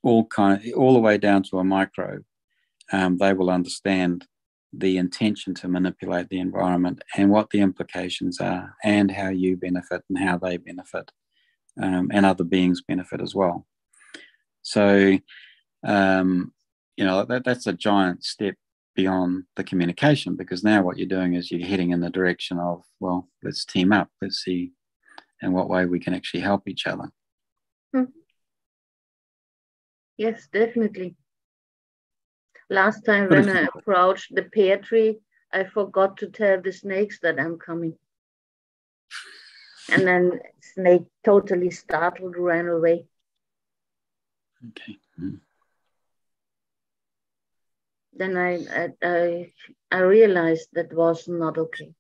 all the way down to a microbe. They will understand the intention to manipulate the environment and what the implications are, and how you benefit and how they benefit, and other beings benefit as well. So, that's a giant step beyond the communication, because now what you're doing is you're heading in the direction of, well, let's team up. Let's see in what way we can actually help each other. Yes, definitely. Last time when I approached the pear tree, I forgot to tell the snakes that I'm coming. And then snake totally startled, ran away. Okay. Then I realized that was not okay.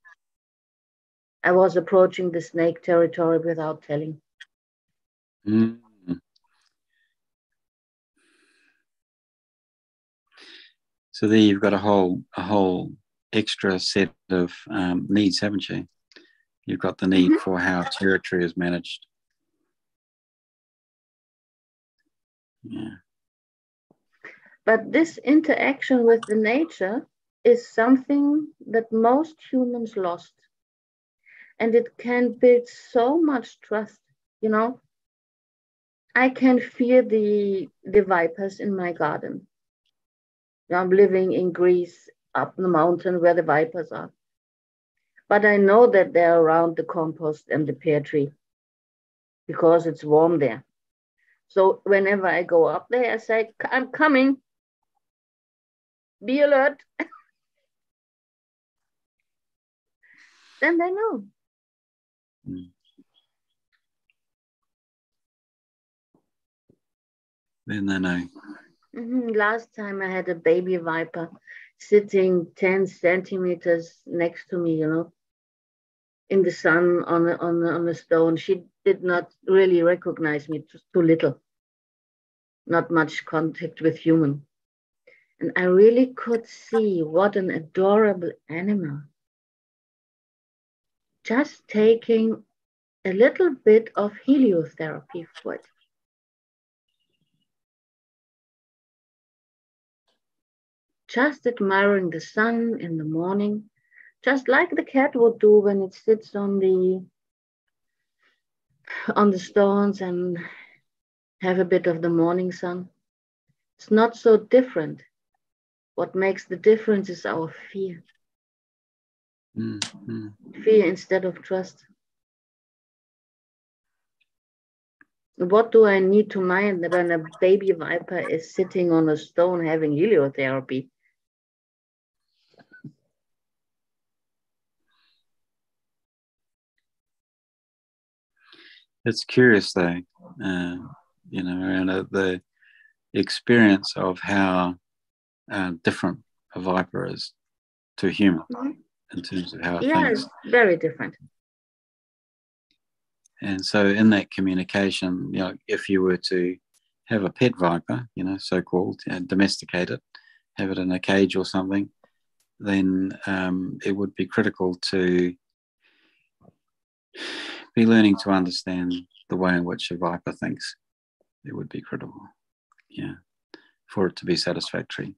I was approaching the snake territory without telling. So there you've got a whole extra set of needs, haven't you? You've got the need for how territory is managed. Yeah. But this interaction with the nature is something that most humans lost. And it can build so much trust. I can fear the vipers in my garden. I'm living in Greece, up the mountain where the vipers are. But I know that they're around the compost and the pear tree because it's warm there. So whenever I go up there, I say, I'm coming. Be alert. then they know. Mm. Then they know. Last time I had a baby viper sitting 10 centimeters next to me, in the sun on a stone. She did not really recognize me, too little, not much contact with human. And I really could see what an adorable animal. Just taking a little bit of heliotherapy for it. Just admiring the sun in the morning, just like the cat would do when it sits on the stones and have a bit of the morning sun. It's not so different. What makes the difference is our fear. Fear instead of trust. What do I need to mind when a baby viper is sitting on a stone having heliotherapy? It's curious, though, around the experience of how different a viper is to a human in terms of how it thinks. Yeah, very different. And so in that communication, if you were to have a pet viper, so-called, domesticate it, have it in a cage or something, then it would be critical to be learning to understand the way in which a viper thinks. It would be critical, for it to be satisfactory.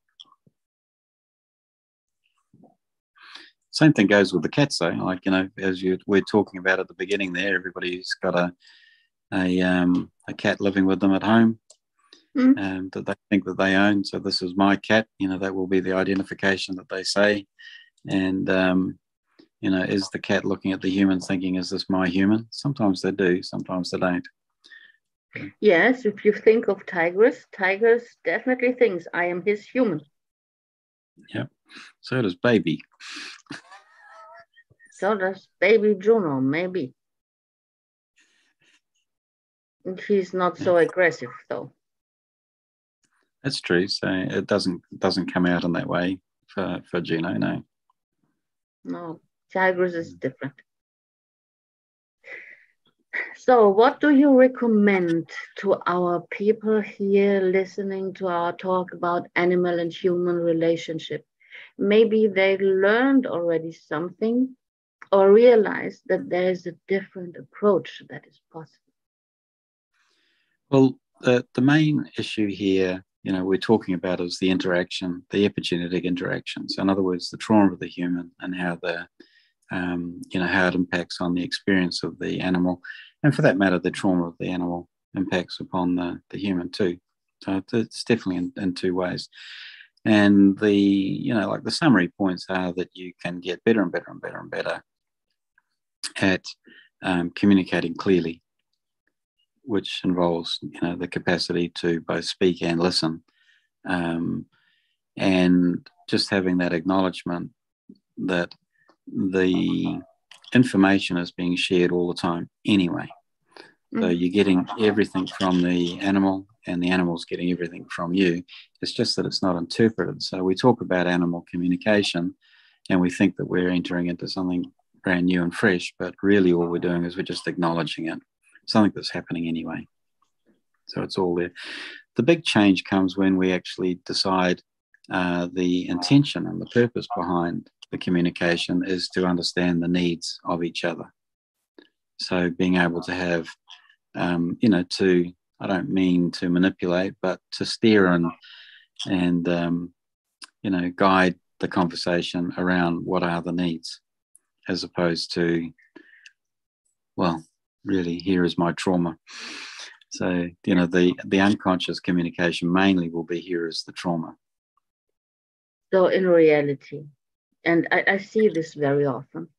Same thing goes with the cats, though. Like, as we're talking about at the beginning there, everybody's got a cat living with them at home that they think that they own. So this is my cat. That will be the identification that they say. And is the cat looking at the human thinking, is this my human? Sometimes they do, sometimes they don't. Yes, if you think of tigers definitely thinks I am his human. Yeah, so does baby. So does baby Juno, maybe. She's not so aggressive, though. That's true. So it doesn't come out in that way for Juno, no. No, tigers is different. So what do you recommend to our people here listening to our talk about animal and human relationship? Maybe they learned already something or realized that there is a different approach that is possible. Well, the main issue here, we're talking about is the interaction, the epigenetic interaction. So in other words, the trauma of the human and how how it impacts on the experience of the animal. And for that matter, the trauma of the animal impacts upon the human too. So it's definitely in two ways. And the summary points are that you can get better and better and better and better at communicating clearly, which involves, the capacity to both speak and listen. And just having that acknowledgement that the information is being shared all the time anyway. So you're getting everything from the animal and the animal's getting everything from you. It's just that it's not interpreted. So we talk about animal communication and we think that we're entering into something brand new and fresh, but really all we're doing is we're just acknowledging it, something that's happening anyway. So it's all there. The big change comes when we actually decide the intention and the purpose behind the communication is to understand the needs of each other. So being able to have, I don't mean to manipulate, but to steer and guide the conversation around what are the needs, as opposed to, well, really, here is my trauma. So, the unconscious communication mainly will be here is the trauma. So in reality, and I see this very often,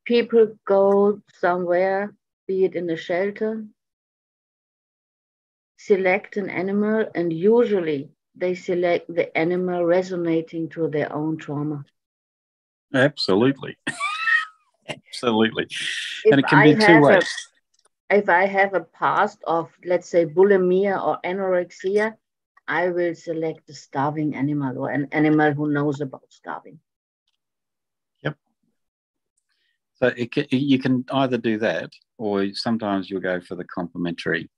people go somewhere, be it in a shelter, select an animal, and usually they select the animal resonating to their own trauma. Absolutely. Absolutely. If And it can I be two have ways. if I have a past of, let's say, bulimia or anorexia, I will select a starving animal or an animal who knows about starving. Yep. So you can either do that, or sometimes you'll go for the complementary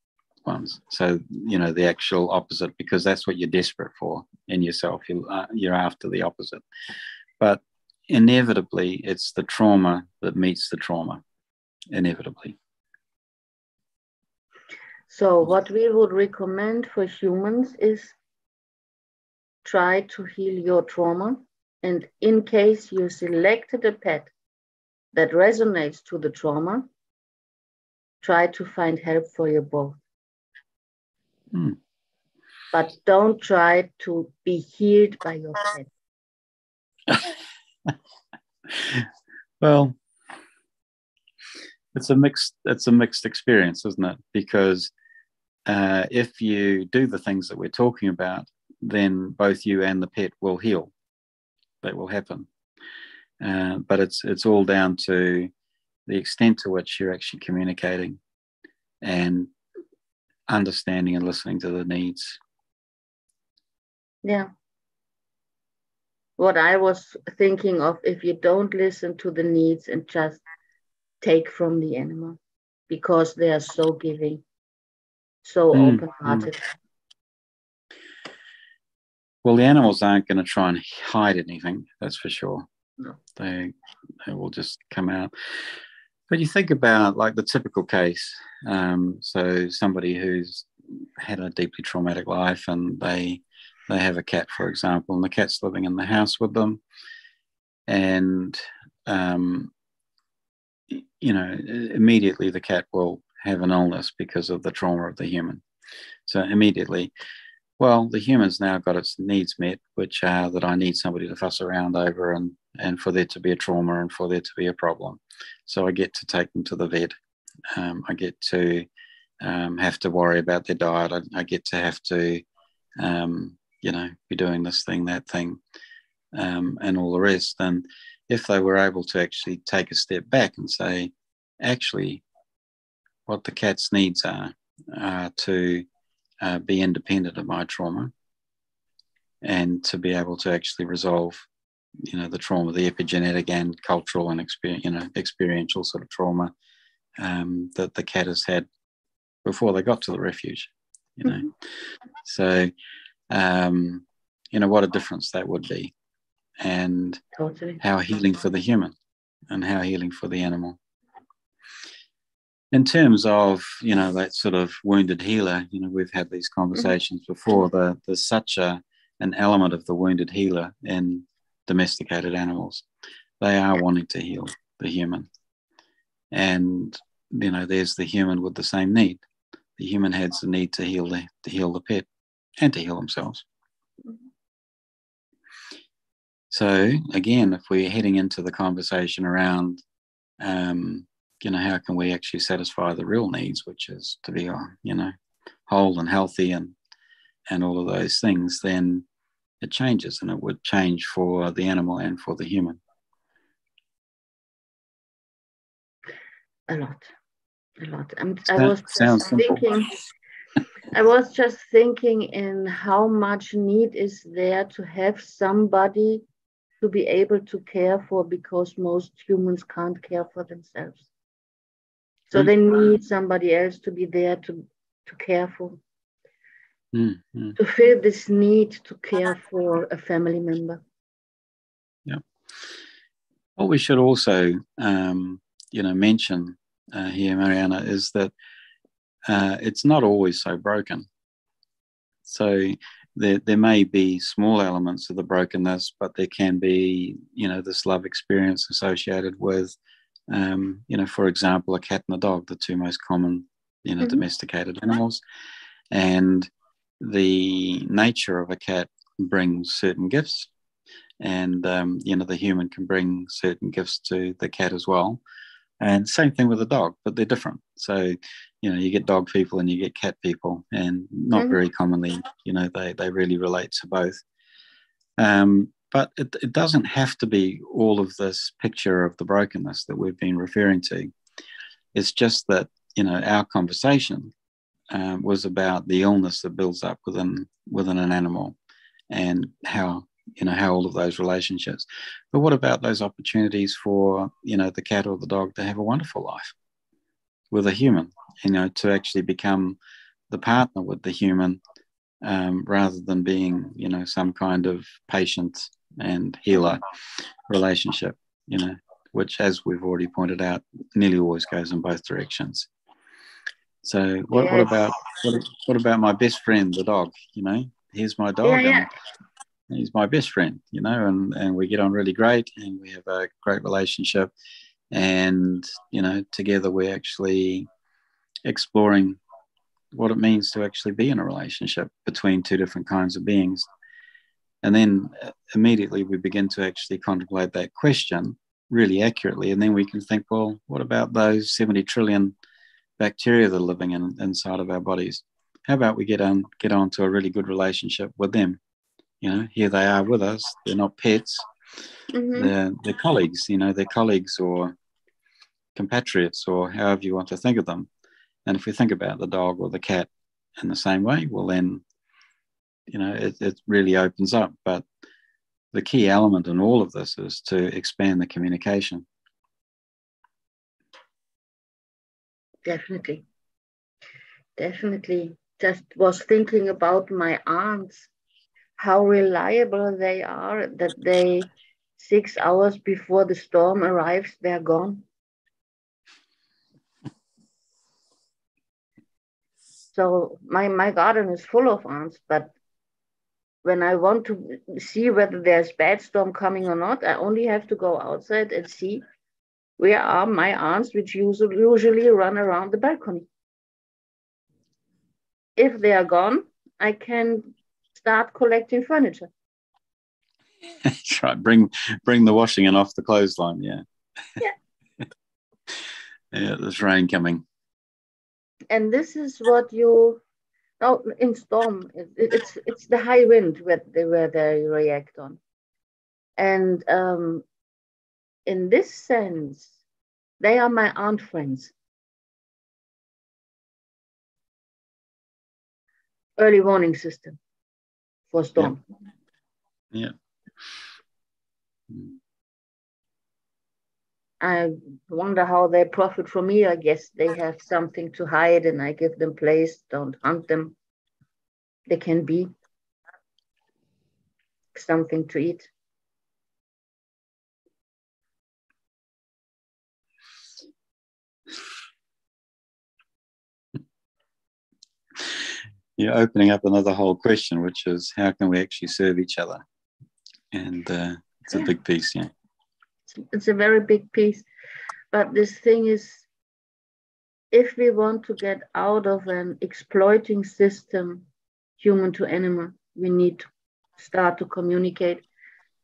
ones. So, the actual opposite, because that's what you're desperate for in yourself. You're after the opposite. But inevitably, it's the trauma that meets the trauma, inevitably. So what we would recommend for humans is try to heal your trauma. And in case you selected a pet that resonates to the trauma, try to find help for you both. But don't try to be healed by your pet. Well, it's a mixed experience, isn't it? Because if you do the things that we're talking about, then both you and the pet will heal. That will happen. But it's all down to the extent to which you're actually communicating and understanding and listening to the needs. Yeah. What I was thinking of, if you don't listen to the needs and just take from the animal, because they are so giving, so open-hearted. Well, the animals aren't going to try and hide anything, that's for sure. No. They will just come out. But you think about like the typical case. So somebody who's had a deeply traumatic life, and they have a cat, for example, and the cat's living in the house with them. And, immediately the cat will have an illness because of the trauma of the human. So immediately, well, the human's now got its needs met, which are that I need somebody to fuss around over and for there to be a trauma and for there to be a problem. So I get to take them to the vet. I get to have to worry about their diet. I get to have to, be doing this thing, that thing, and all the rest. And if they were able to actually take a step back and say, actually, what the cat's needs are to be independent of my trauma and to be able to actually resolve, the trauma, the epigenetic and cultural and experiential sort of trauma that the cat has had before they got to the refuge, So, what a difference that would be, and totally. How healing for the human and how healing for the animal. In terms of, that sort of wounded healer, we've had these conversations before. There's such an element of the wounded healer in domesticated animals. They are wanting to heal the human. And, there's the human with the same need. The human has the need to heal the pet and to heal themselves. So, again, if we're heading into the conversation around how can we actually satisfy the real needs, which is to be, whole and healthy and all of those things, then it changes, and it would change for the animal and for the human. A lot. I was just thinking in how much need is there to have somebody to be able to care for, because most humans can't care for themselves. So they need somebody else to be there to care for, to feel this need to care for a family member. Yeah. What we should also, mention here, Mariana, is that it's not always so broken. So there may be small elements of the brokenness, but there can be, this love experience associated with, for example, a cat and a dog, the two most common, domesticated animals. And the nature of a cat brings certain gifts, and, the human can bring certain gifts to the cat as well. And same thing with a dog, but they're different. So, you get dog people and you get cat people, and not very commonly, they really relate to both. But it doesn't have to be all of this picture of the brokenness that we've been referring to. It's just that, our conversation was about the illness that builds up within an animal, and how all of those relationships. But what about those opportunities for the cat or the dog to have a wonderful life with a human, to actually become the partner with the human, rather than being some kind of patient and healer relationship, which, as we've already pointed out, nearly always goes in both directions. So what about my best friend, the dog? Here's my dog, and he's my best friend, and we get on really great, and we have a great relationship, and together we're actually exploring what it means to actually be in a relationship between two different kinds of beings. And then immediately we begin to actually contemplate that question really accurately, and then we can think, well, what about those 70 trillion bacteria that are living inside of our bodies? How about we get on to a really good relationship with them? Here they are with us. They're not pets. Mm-hmm. They're colleagues. They're colleagues or compatriots, or however you want to think of them. And if we think about the dog or the cat in the same way, well, then it really opens up. But the key element in all of this is to expand the communication. Definitely. Just was thinking about my aunts, how reliable they are, that they 6 hours before the storm arrives, they're gone. So my garden is full of ants, but when I want to see whether there's bad storm coming or not, I only have to go outside and see where are my ants, which usually run around the balcony. If they are gone, I can start collecting furniture. That's right. Bring the washing in off the clothesline. Yeah. Yeah. Yeah, there's rain coming. And this is what in storm, it's the high wind where they react on. And in this sense, they are my aunt friends. Early warning system for storm. Yeah. I wonder how they profit from me. I guess they have something to hide and I give them place, don't hunt them. They can be something to eat. You're opening up another whole question, which is how can we actually serve each other? And it's a big piece, yeah. It's a very big piece. But this thing is, if we want to get out of an exploiting system, human to animal, we need to start to communicate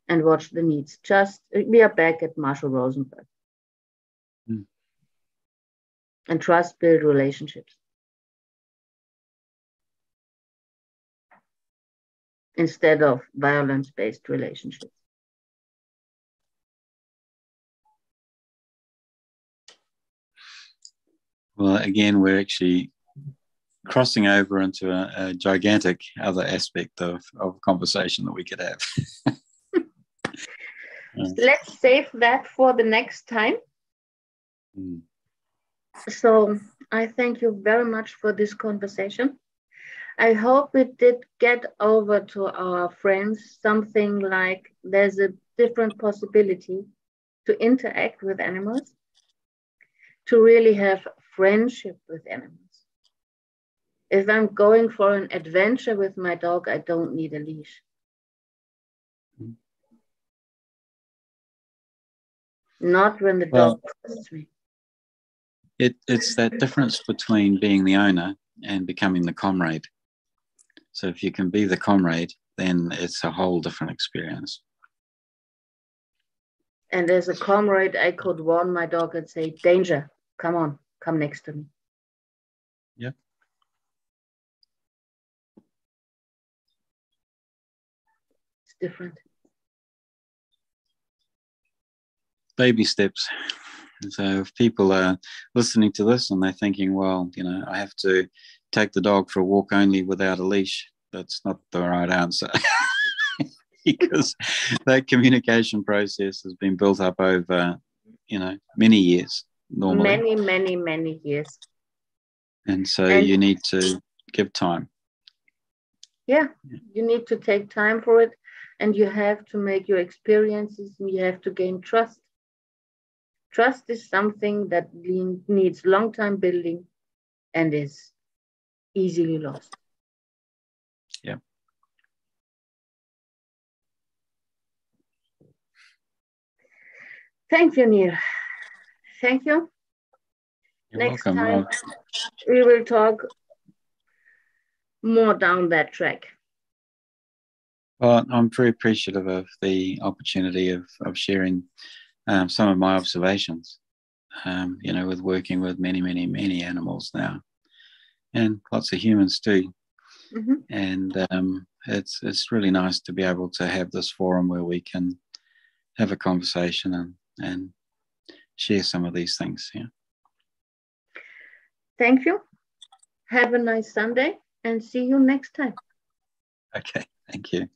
and watch the needs. We are back at Marshall Rosenberg. And trust build relationships. Instead of violence-based relationships. Well, again, we're actually crossing over into a gigantic other aspect of conversation that we could have. Let's save that for the next time. So I thank you very much for this conversation. I hope it did get over to our friends something like there's a different possibility to interact with animals, to really have friendship with animals. If I'm going for an adventure with my dog, I don't need a leash. Not when the dog trusts me. It's that difference between being the owner and becoming the comrade. So if you can be the comrade, then it's a whole different experience. And as a comrade, I could warn my dog and say, danger, come on, come next to me. Yeah. It's different. baby steps. So if people are listening to this and they're thinking, well, I have to take the dog for a walk only without a leash, that's not the right answer. Because that communication process has been built up over, many years normally. Many years. And so you need to give time. Yeah, you need to take time for it, and you have to make your experiences, and you have to gain trust. Trust is something that needs long time building and is easily lost. Yeah. Thank you, Neil. Thank you. You're Next welcome. time we will talk more down that track. Well, I'm very appreciative of the opportunity of sharing some of my observations, with working with many animals now, and lots of humans too. Mm-hmm. And it's really nice to be able to have this forum where we can have a conversation and share some of these things. Yeah. Thank you. Have a nice Sunday and see you next time. Okay. Thank you.